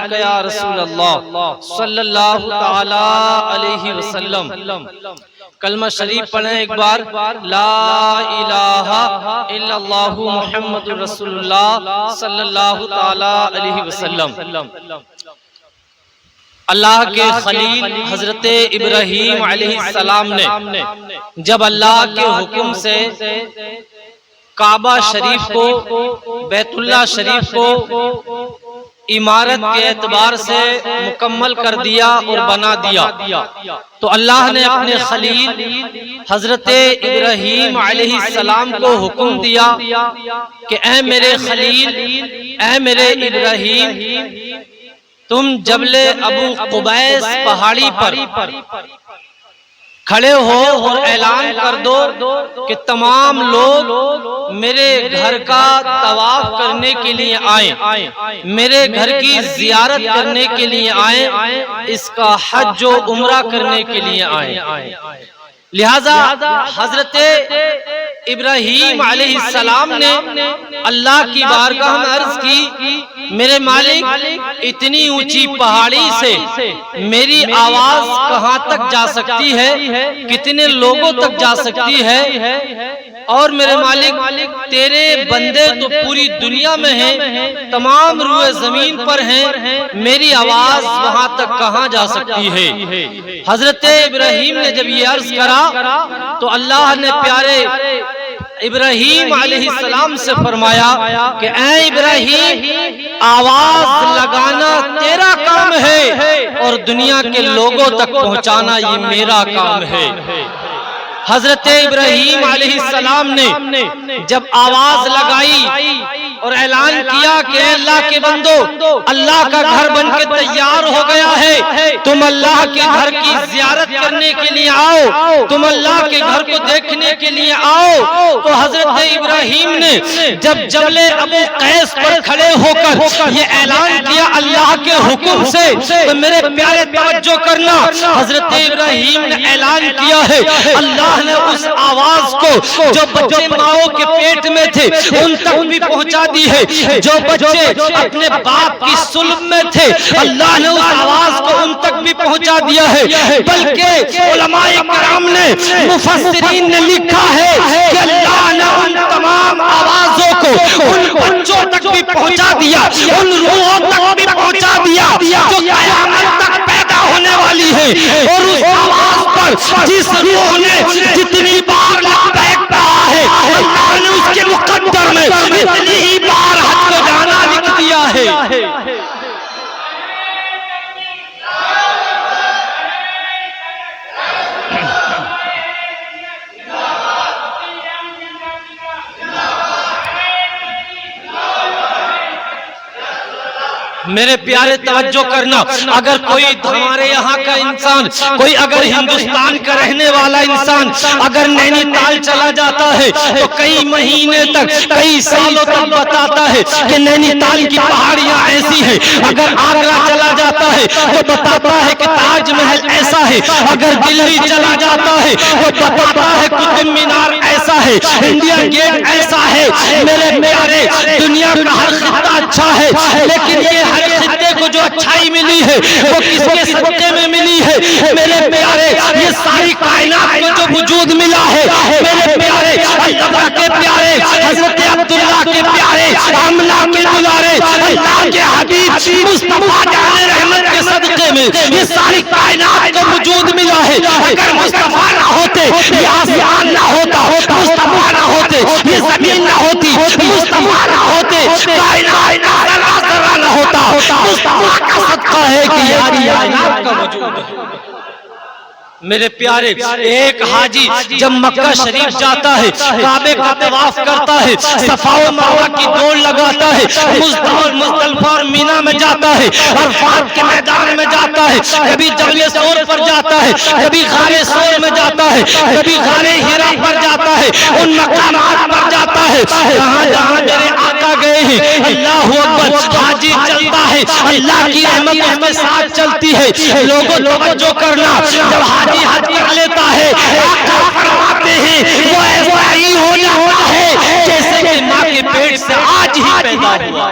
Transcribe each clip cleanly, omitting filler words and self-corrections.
علیک یا رسول اللہ صلی اللہ تعالی علیہ وسلم۔ کلمہ شریف پڑھیں ایک بار، لا الہ الا اللہ محمد رسول اللہ صلی اللہ تعالی علیہ وسلم۔ اللہ کے خلیل حضرت ابراہیم علیہ السلام نے جب اللہ کے حکم سے کعبہ شریف کو، بیت اللہ شریف کو عمارت کے اعتبار سے مکمل کر دیا اور بنا دیا، تو اللہ نے اپنے خلیل حضرت ابراہیم علیہ السلام کو حکم دیا کہ اے میرے خلیل، اے میرے ابراہیم، تم جبل ابو قبیس پہاڑی پر کھڑے ہو اور اعلان کر دو کہ تمام لوگ میرے گھر کا طواف کرنے کے لیے آئیں، میرے گھر کی زیارت کرنے کے لیے آئیں، اس کا حج و عمرہ کرنے کے لیے آئیں۔ لہذا حضرت ابراہیم علیہ السلام نے اللہ کی بارگاہ میں عرض کی، میرے مالک، اتنی اونچی پہاڑی سے میری آواز کہاں تک جا سکتی ہے، کتنے لوگوں تک جا سکتی ہے، اور میرے مالک تیرے بندے تو پوری دنیا میں ہیں، تمام روئے زمین پر ہیں، میری آواز وہاں تک کہاں جا سکتی ہے۔ حضرت ابراہیم نے جب یہ عرض کرا تو اللہ نے پیارے ابراہیم علیہ السلام سے فرمایا کہ اے ابراہیم، آواز لگانا تیرا کام ہے اور دنیا کے لوگوں تک پہنچانا یہ میرا کام ہے۔ حضرت ابراہیم علیہ السلام نے جب آواز لگائی اور اعلان کیا کہ اے اللہ کے بندو، اللہ کا گھر بن کے تیار ہو گیا ہے، تم اللہ کے گھر کی زیارت کرنے کے لیے آؤ، تم اللہ کے گھر کو دیکھنے کے لیے آؤ، تو حضرت ابراہیم نے جب جبل ابو قیس پر کھڑے ہو کر یہ اعلان کیا اللہ کے حکم سے، تو میرے پیارے توجہ کرنا، حضرت ابراہیم نے اعلان کیا ہے اللہ نے اس آواز کو جو بچے ماؤں کے پیٹ میں تھے ان تک بھی پہنچا دی ہے، جو بچے اپنے باپ کی صلب میں تھے اللہ نے اس آواز کو ان تک بھی پہنچا دیا ہے، بلکہ علماء کرام نے، مفسرین نے لکھا ہے کہ اللہ نے ان تمام آوازوں کو ان بچوں تک بھی پہنچا دیا، ان روحوں تک بھی پہنچا دیا جو قیامت تک پیدا ہونے والی ہے، اور اس آواز پر جس روح نے جتنی بار لبیک کہا ہے اللہ نے اس کے مقدر میں اتنی ہی بار حج کو جانا لکھ دیا ہے۔ میرے پیارے توجہ کرنا، اگر کوئی ہمارے یہاں کا انسان، کوئی اگر ہندوستان کا رہنے والا انسان اگر نینی تال چلا جاتا ہے تو کئی مہینے تک، کئی سالوں تک بتاتا ہے کہ نینی تال کی پہاڑیاں ایسی ہیں، اگر آگرہ چلا جاتا ہے تو بتاتا ہے کہ تاج محل ایسا ہے، اگر دلی چلا جاتا ہے تو بتاتا ہے قطب مینار ایسا ہے، انڈیا گیٹ ایسا ہے۔ میرے پیارے، دنیا کا ہر خطہ اچھا ہے، لیکن یہ ہر خطے کو جو اچھائی ملی ہے وہ کس کے صدقے میں ملی ہے؟ میرے پیارے، یہ ساری کائنات کو جو وجود ملا ہے، میرے پیارے، اللہ کے پیارے، حضرت عبداللہ کے پیارے، آمنہ کے دلارے، اللہ کے حبیب مصطفیٰ جان رحمت کے صدقے میں یہ ساری کائنات کو وجود ملا ہے۔ اگر مصطفیٰ نہ ہوتے یہ آسمان نہ ہوتا، مصطفیٰ نہ ہوتے یہ زمین نہ ہوتی، مصطفیٰ نہ ہوتے کائنات ذرہ نہ ہوتا، مصطفیٰ کا صدقہ ہے کہ یاری کائنات کا وجود ہے۔ میرے پیارے، ایک حاجی جب مکہ شریف جاتا ہے، کعبے کا طواف کرتا ہے، صفا و مروہ کی دوڑ لگاتا ہے، مزدلفہ اور مینا میں جاتا ہے، عرفات کے میدان میں جاتا ہے، کبھی جبل سور پر جاتا ہے، کبھی غار سور میں جاتا ہے، کبھی غار ہرا پر جاتا ہے، ان مقامات پر جاتا ہے جہاں جہاں میرے آقا گئے ہیں۔ اللہ اکبر، حاجی چلتا ہے، اللہ کی رحمت اس کے ساتھ چلتی ہے۔ لوگوں توجہ کرنا، جب حاجی حج کر لیتا ہے آقا فرماتے ہیں وہ ایسا ہی ہونا ہے جیسے کہ ماں کے پیٹ سے آج ہی پیدا ہوا۔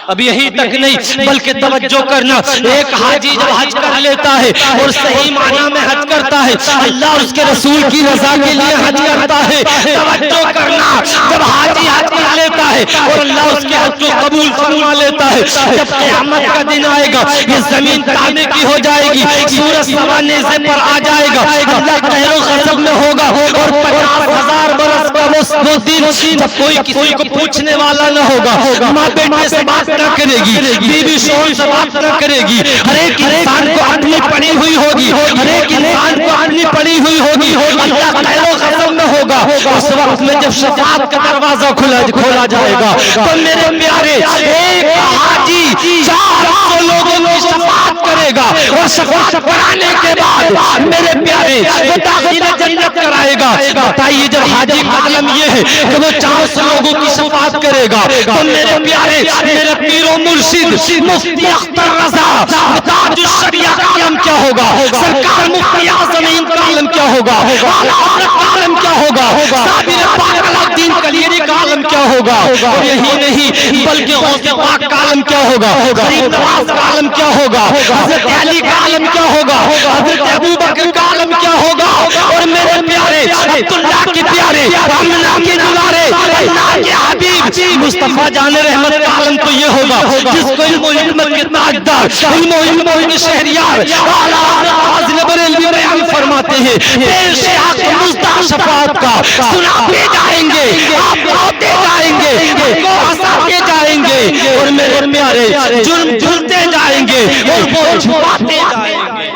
اب یہی تک نہیں بلکہ توجہ کرنا، ایک حاجی جب حج کر لیتا ہے اور صحیح معنی میں حج کرتا ہے، اللہ اس کے رسول کی رضا کے لیے حج کرتا ہے، توجہ کرنا، جب حاجی حج کر لیتا ہے اور اللہ اس کے حج کو قبول فرما لیتا ہے، جب قیامت کا دن آئے گا یہ زمین تانے کی ہو جائے گی، سورج سوا نیزے پر آ جائے گا، اللہ قہر و غضب میں ہوگا اور 50,000 برس کا وہ دن جب کوئی کسی کو پوچھنے والا نہ ہوگا، ماں بیٹے سے بات نہ کرے گی، بیوی شوہر سے بات نہ کرے گی، ہر ایک انسان کو اپنی پڑی ہوئی ہوگی، ہر ایک انسان کو اپنی پڑی ہوئی ہوگی، اللہ قہر و غضب میں ہوگا، اس وقت میں جب شفاعت کا دروازہ کھولا جائے گا تو میرے پیارے ایک حاجی 400 لوگوں کی شفاعت کرے گا اور شفاعت کرانے کے بعد میرے پیارے وہ داخلہ جنت کرائے گا۔ بتائیے جب حاجی کا عالم یہ ہے کہ وہ 400 لوگوں کی شفاعت کرے گا تو میرے پیارے میرے پیر و مرشد مفتی اختر رضا تاج الشریعہ کا عالم کیا ہوگا، سرکار مفتی اعظم ہند کا عالم کیا ہوگا، اعلیٰ حضرت کا عالم کیا ہوگا، صابر پاک الدین کلیری کا عالم کیا ہوگا، اور یہی نہیں بلکہ غوث پاک کا عالم کیا ہوگا، غریب نواز کا عالم کیا ہوگا، حضرت علی کا عالم کیا ہوگا، حضرت ابو بکر کا عالم کیا ہوگا، اور میرے پیارے عبداللہ کے پیارے امنہ کے دلارے اللہ کے حبیب مصطفیٰ جان رحمت کا عالم تو یہ ہوگا جس کو علم و حکمت کے تاجدار، علم و حکمت کے شہریار اعلیٰ حضرت فاضل بریلوی بیان فرماتے ہیں، پیش حق مزدہ شفاعت کا سناتے جائیں گے، آپ ہوتے جائیں گے، آپ کو ہنساتے جائیں گے، اور میرے پیارے جرم جھلتے جائیں گے اور وہ چھپاتے جائیں گے۔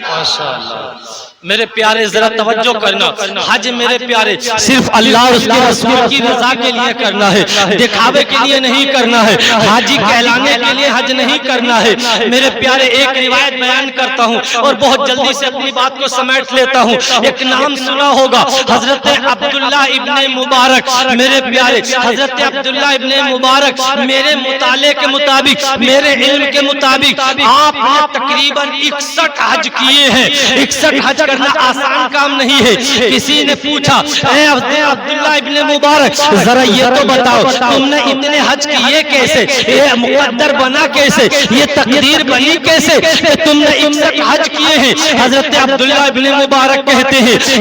ماشاءاللہ میرے پیارے ذرا توجہ کرنا، حج میرے پیارے صرف اللہ اور اس کے رسول کی رضا کے لیے کرنا ہے، دکھاوے کے لیے نہیں کرنا ہے، حاجی کہلانے کے لیے حج نہیں کرنا ہے۔ میرے پیارے ایک روایت بیان کرتا ہوں اور بہت جلدی سے اپنی بات کو سمیٹ لیتا ہوں۔ ایک نام سنا ہوگا حضرت عبداللہ ابن مبارک، میرے پیارے حضرت عبداللہ ابن مبارک میرے مطالعے کے مطابق، میرے علم کے مطابق آپ نے تقریباً 61 حج کیے ہیں۔ 61 حج کرنا آسان کام نہیں ہے۔ کسی نے پوچھا اے عبداللہ ابن مبارک ذرا یہ تو بتاؤ تم نے اتنے حج کیے کیسے، یہ مقدر بنا کیسے، یہ تقدیر بنی کیسے کہ تم نے 61 حج کیے ہیں؟ حضرت عبداللہ ابن مبارک کہتے ہیں کہ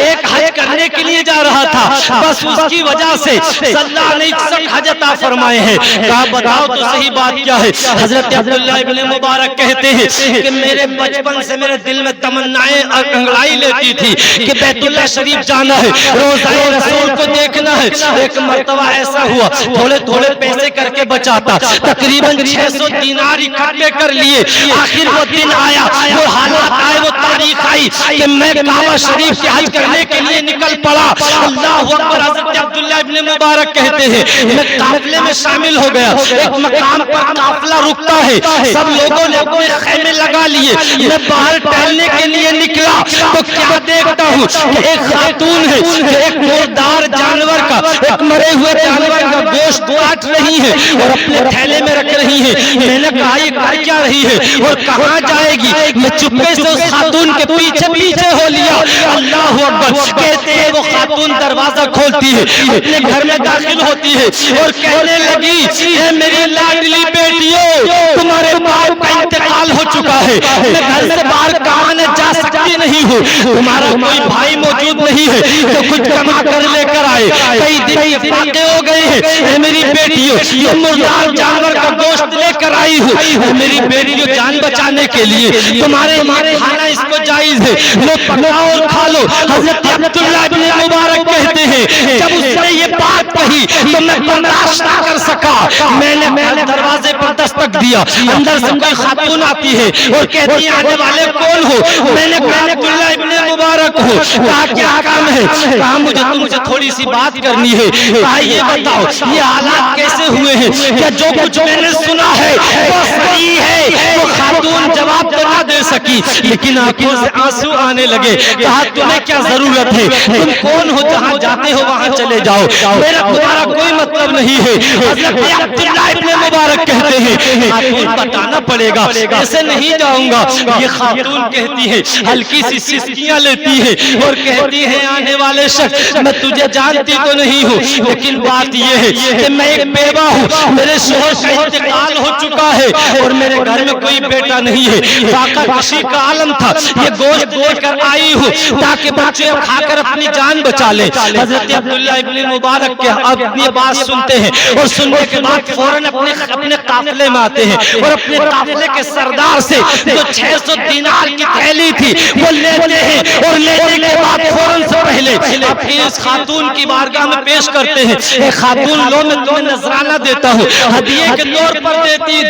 ایک حج کرنے کے لیے جا رہا تھا، بس اس کی وجہ سے اللہ نے 61 حج عطا فرمائے ہیں۔ کہا بتاؤ تو صحیح بات کیا ہے؟ حضرت عبداللہ ابن مبارک کہتے ہیں کہ میرے بچپن سے میرے دل میں تمنائیں انگڑائی لیتی تھی کہ بیت اللہ شریف جانا ہے، روضہ رسول کو دیکھنا ہے۔ ایک مرتبہ ایسا ہوا تھوڑے تھوڑے پیسے کر کے بچاتا، تقریباً 600 دینار اکٹھے کر لیے۔ آخر وہ دن آیا، وہ حالات آئے، وہ تاریخ آئی کہ میں کعبہ شریف کے حج کرنے کے لیے نکل پڑا۔ اللہ اکبر۔ حضرت عبداللہ ابن مبارک کہتے ہیں میں قافلے میں شامل ہو گیا۔ ایک مقام پر قافلہ رکتا ہے، سب لوگوں نے اپنے خیمے لگا لیے۔ میں باہر ٹہلنے کے لیے نکلا تو کیا دیکھتا ہوں کہ ایک خاتون ہے کہ ایک مردار جانور کا، ایک مرے ہوئے جانور کا گوشت کاٹ رہی ہے اور اپنے تھیلے میں رکھ رہی ہے۔ میں نے کہا یہ کر کیا رہی ہے اور کہاں جائے گی؟ میں چپکے سے اس خاتون کے پیچھے پیچھے ہو لیا۔ اللہ اکبر۔ کہتے ہیں وہ خاتون دروازہ کھولتی ہے، اپنے گھر میں داخل ہوتی ہے اور کہنے لگی اے میری لاڈلی بیٹیوں تمہارے باپ کا انتقال ہو چکا ہے، میں گھر سے باہر کمانے جا سکتی نہیں ہوں، تمہارا کوئی بھائی موجود نہیں ہے جو کچھ کما کر لے کر آئے، کئی دن فاقے ہو گئے ہیں، اے میری بیٹیوں یہ مردار جانور کا گوشت لے کر آئی ہوں، اے میری بیٹیوں جان بچانے کے لیے تمہارے کھانا اس کو جائز ہے، لو پکاؤ اور کھا لو۔ حضرت عبداللہ ابن مبارک کہتے ہیں جب اس نے یہ بات کہی تو میں برداشت نہ کر سکا، میں نے دروازے پر دستک دیا، اندر سے کوئی خاتون آتی ہے اور کہتی ہے آنے والے کون ہو؟ میں نے کہا عبداللہ ابن مبارک ہو۔ کہا کیا کام ہے؟ کہا مجھے تم سے تھوڑی سی بات کرنی ہے۔ کہا یہ بتاؤ یہ حالات کیسے ہوئے ہیں؟ کیا جو کچھ میں نے سنا ہے وہ صحیح ہے؟ وہ خاتون جواب تو نہ دے سکی، لیکن آنکھوں سے آنسو آنے لگے. کہا تمہیں کیا ضرورت ہے، تم کون ہو، جہاں جاتے ہو وہاں چلے جاؤ، میرا تمہارا کوئی مطلب نہیں ہے. حضرت عبداللہ ابن مبارک کہتے ہیں خاتون بتانا پڑے گا، ایسے نہیں جاؤں گا. یہ خاتون کہتی ہے، ہلکی سی سسکیاں لیتی ہے اور کہتی ہے آنے والے شخص میں تجھے جانتی تو نہیں ہوں، لیکن بات یہ ہے کہ میں ایک بیوہ ہوں، میرے شوہر کا انتقال ہو چکا ہے اور میرے گھر میں کوئی بیٹا نہیں ہے. فاقہ کشی کا عالم تھا، یہ گوشت لے کر آئی ہوں تاکہ بچے کھا کر اپنی جان بچا لے. حضرت عبداللہ ابن مبارک کے اپنی بات سنتے ہیں اور سننے کے بعد فوراً اپنے قافلے میں آتے ہیں اور اپنے قافلے کے سردار سے جو 600 دینار کی تھیلی تھی وہ لیتے ہیں اور لینے کے بعد فوراً سے پہلے اپنی اس خاتون کی بارگاہ میں پیش کرتے ہیں. اے خاتون لو میں تمہیں نذرانہ دیتا ہوں، ہدیے کے طور پر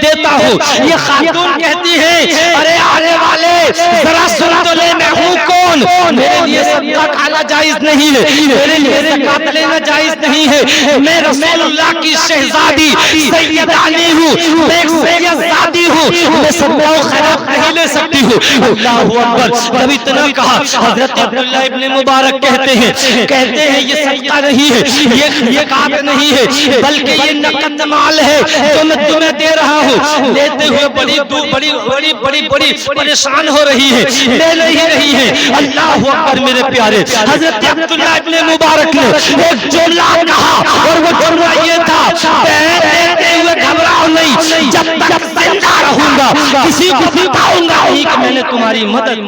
دیتا ہوں. یہ خاتون کہتی ہے ارے آنے والے ذرا سن تو لے، میں ہوں کون، میرے لیے صدقہ کھانا جائز نہیں ہے، میرے لیے زکات لینا جائز نہیں ہے، میں رسول اللہ کی شہزادی سیدانی ہوں، میں ایک سیدزادی ہوں، میں صدقہ و خیرات نہیں لے سکتی ہوں. اللہ اکبر. جب اتنا کہا حضرت عبداللہ ابن مبارک کہتے ہیں یہ صدقہ نہیں ہے، یہ زکات نہیں ہے، بلکہ یہ نقد مال ہے جو میں تمہیں دے رہا ہوں. لیتے ہوئے بڑی پریشان ہو رہی ہے، لے نہیں رہی ہے. اللہ اکبر میرے پیارے. حضرت عبداللہ ابن مبارک نے ایک جملہ کہا اور وہ جملہ یہ تھا لیتے ہوئے گھبراؤ نہیں، جب تک زندہ رہوں گا کسی کو بتاؤں گا نہیں کہ میں نے تمہاری مدد.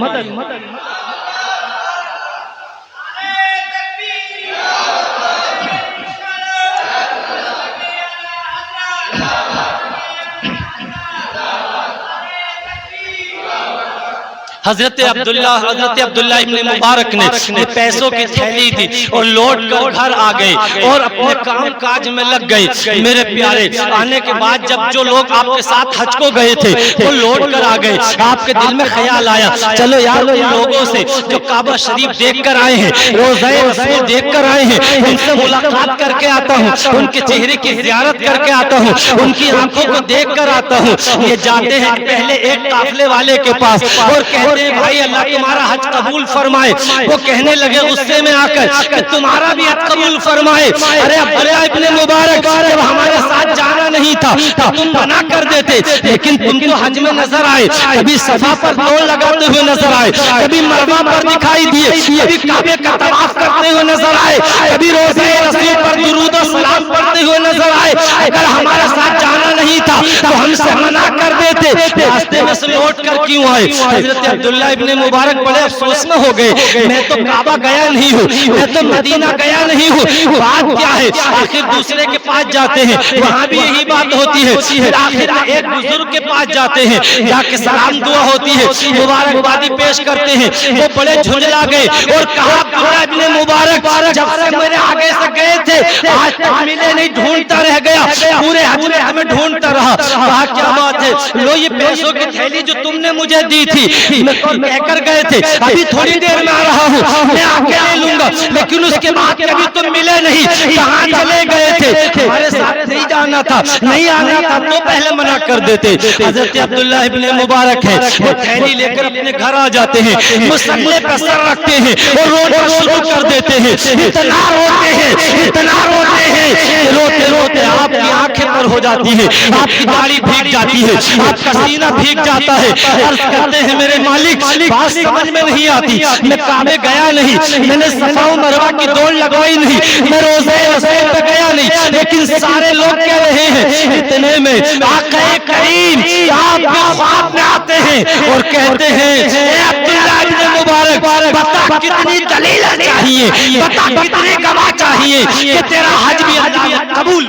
حضرت عبداللہ ابن مبارک نے پیسوں کی تھیلی تھی اور لوٹ کر گھر آ گئے اور اپنے کام کاج میں لگ گئے. میرے پیارے آنے کے بعد جب جو لوگ آپ کے ساتھ حج کو گئے تھے وہ لوٹ کر آ گئے. آپ کے دل میں خیال آیا چلو یار ان لوگوں سے جو کعبہ شریف دیکھ کر آئے ہیں، روضہ رسول دیکھ کر آئے ہیں، ان سے ملاقات کر کے آتا ہوں، ان کے چہرے کی زیارت کر کے آتا ہوں، ان کی آنکھوں کو دیکھ کر آتا ہوں. یہ جاتے ہیں پہلے ایک قافلے والے کے پاس اور کہتے ہیں بھائی اللہ تمہارا حج قبول فرمائے. وہ کہنے لگے غصے میں آ کر کہ تمہارا بھی حج قبول فرمائے. ارے عبداللہ ابن مبارک جب ہمارے ساتھ جانا نہیں تھا تو تم منع کر دیتے، لیکن تم تو حج میں نظر آئے، کبھی صفا پر دوڑ لگاتے ہوئے نظر آئے، کبھی مروہ پر دکھائی دیے، کبھی کعبے کا طواف کرتے ہوئے نظر آئے، کبھی روضہ رسول پر درود و سلام پڑھتے ہوئے نظر آئے. اگر ہمارے ساتھ جانا نہیں تھا تو ہم سے منع کر دیتے، راستے میں سے لوٹ کر کیوں آئے؟ حضرت عبداللہ ابن مبارک بڑے افسوس میں ہو گئے، میں تو کعبہ گیا نہیں ہوں، میں تو مدینہ گیا نہیں ہوں، بات کیا ہے؟ آخر دوسرے کے پاس جاتے ہیں، وہاں بھی یہی بات ہوتی ہے. پھر آخر ایک بزرگ کے پاس جاتے ہیں، جا کے سلام دعا ہوتی ہے، مبارکبادی پیش کرتے ہیں. وہ بڑے جھنجلا گئے اور کہا عبداللہ ابن مبارک جب سے میرے آگے سے گئے تھے آج تک ملے نہیں، ڈھونڈتا رہ گیا، پورے حج میں ہمیں ڈھونڈتا رہا. کہا کیا بات ہے؟ لو یہ پیسوں کی تھیلی جو تم نے مجھے دی تھی میں کہہ کر گئے تھے، ابھی تھوڑی دیر میں آ رہا ہوں، میں آ کے لے لوں گا. لیکن اس کے بعد کبھی تم ملے نہیں، کہاں چلے گئے تھے؟ ہمارے ساتھ نہیں جانا تھا، نہیں آنا تھا تو پہلے منع کر دیتے. حضرت عبداللہ ابن مبارک ہے وہ تھیلی لے کر اپنے گھر آ جاتے ہیں، مصلے پر سر رکھتے ہیں اور رونا شروع کر دیتے ہیں. اتنا روتے ہیں، اتنا روتے ہیں، روتے روتے آپ کی آنکھیں پر ہو جاتی ہے، آپ کی داڑھی بھیگ جاتی ہے، آپ کا سینہ بھیگ جاتا ہے. عرض کرتے ہیں میرے مالک بات سمجھ میں نہیں آتی، میں کعبے گیا نہیں، میں نے صفا و مروہ کی دوڑ لگوائی نہیں، میں روضہ رسول پہ گیا نہیں، لیکن سارے لوگ کہہ رہے ہیں. اتنے میں آقا کریم آپ کے خواب میں آتے ہیں اور کہتے ہیں اے عبداللہ ابن مبارک بتا کتنی دلیل چاہیے، بتا کتنی گواہ چاہیے کہ تیرا حج بھی اللہ نے قبول.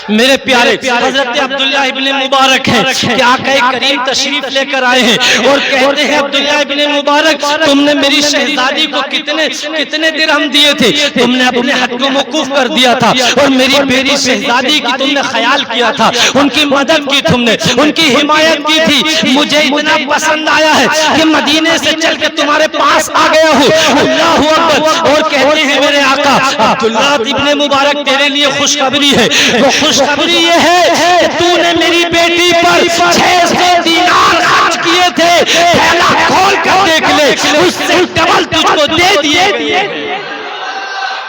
میرے پیارے حضرت عبداللہ ابن مبارک ہیں کہ آقا کریم تشریف لے کر آئے ہیں اور کہتے ہیں عبداللہ ابن مبارک تم نے میری شہزادی کو کتنے درہم دیے تھے؟ تم نے اپنے حد کو موقوف کر دیا تھا اور میری بیٹی شہزادی کی تم نے خیال کیا تھا، ان کی مدد کی، تم نے ان کی حمایت کی تھی۔ مجھے اتنا پسند آیا ہے کہ مدینے سے چل کے تمہارے پاس آ گیا ہوں۔ اللہ اکبر۔ اور کہتے ہیں میرے آقا عبداللہ ابن مبارک تیرے لیے خوشخبری ہے، وہ خوشخبری یہ ہے کہ تو نے میری بیٹی پر 600 دینار خرچ کیے تھے، پھیلا کھول کر دیکھ لے، اس سے ڈبل تجھ کو دے دیے۔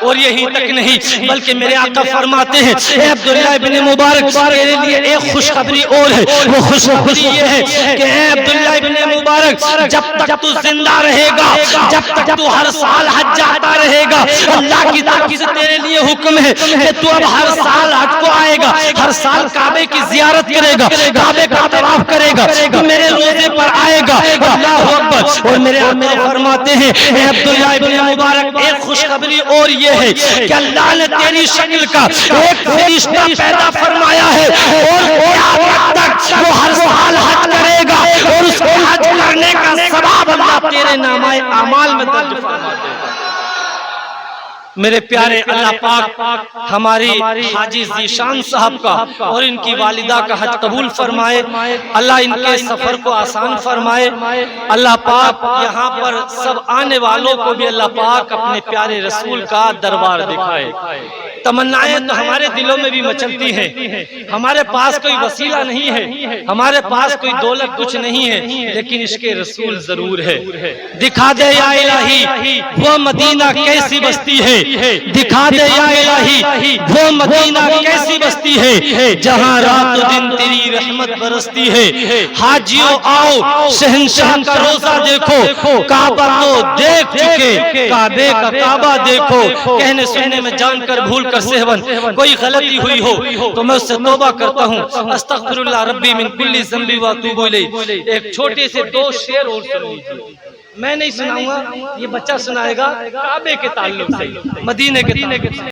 اور یہی تک نہیں بلکہ میرے آقا فرماتے ہیں اے عبداللہ ابن مبارک تیرے لیے ایک خوشخبری اور ہے، وہ خوشخبری یہ ہے کہ اے عبداللہ ابن مبارک جب تک تو زندہ رہے گا، جب تک تو ہر سال حج جاتا رہے گا، اللہ کی طرف سے تیرے لیے حکم ہے کہ تو اب ہر سال حج کو آئے گا، ہر سال کعبے کی زیارت کرے گا، کعبے کا طواف کرے گا، تو میرے روزے پر آئے گا۔ اللہ اکبر۔ اور میرے آقا فرماتے ہیں اے عبداللہ ابن مبارک ایک خوشخبری اور یہ ہے کہ اللہ نے تیری شکل کا ایک فرشتہ پیدا فرمایا ہے اور قیامت تک وہ ہر سال حج کرے گا اور اس کو حج کرنے کا ثواب اللہ تیرے نامہ اعمال میں درج فرما دے گا۔ میرے پیارے اللہ پاک ہماری حاجی ذیشان صاحب کا اور ان کی والدہ کا حج قبول فرمائے، اللہ ان کے سفر کو آسان فرمائے، اللہ پاک یہاں پر سب آنے والوں کو بھی اللہ پاک اپنے پیارے رسول کا دربار دکھائے۔ تمنائیں تو ہمارے دلوں میں بھی مچلتی ہیں، ہمارے پاس کوئی وسیلہ نہیں ہے، ہمارے پاس کوئی دولت کچھ نہیں ہے، لیکن عشق رسول ضرور ہے۔ دکھا دے یا الہی وہ مدینہ کیسی بستی ہے، دکھا دے یا الہی وہ مدینہ کیسی بستی ہے جہاں رات و دن تیری رحمت برستی ہے۔ حاجیوں آؤ شہنشاہ کا روزہ دیکھو، کعبہ تو دیکھ چکے، کعبے کا کعبہ دیکھو۔ کہنے سننے میں جان کر بھول کر سہون کوئی غلطی ہوئی ہو تو میں اس سے توبہ کرتا ہوں، استغفر اللہ ربی من کل ذنب واتوب الیہ۔ ایک چھوٹے سے 2 شعر اور سن لیجیے، میں نہیں سناؤں گا، یہ بچہ سنائے گا کعبے کے تعلق سے، مدینے کے تعلق سے۔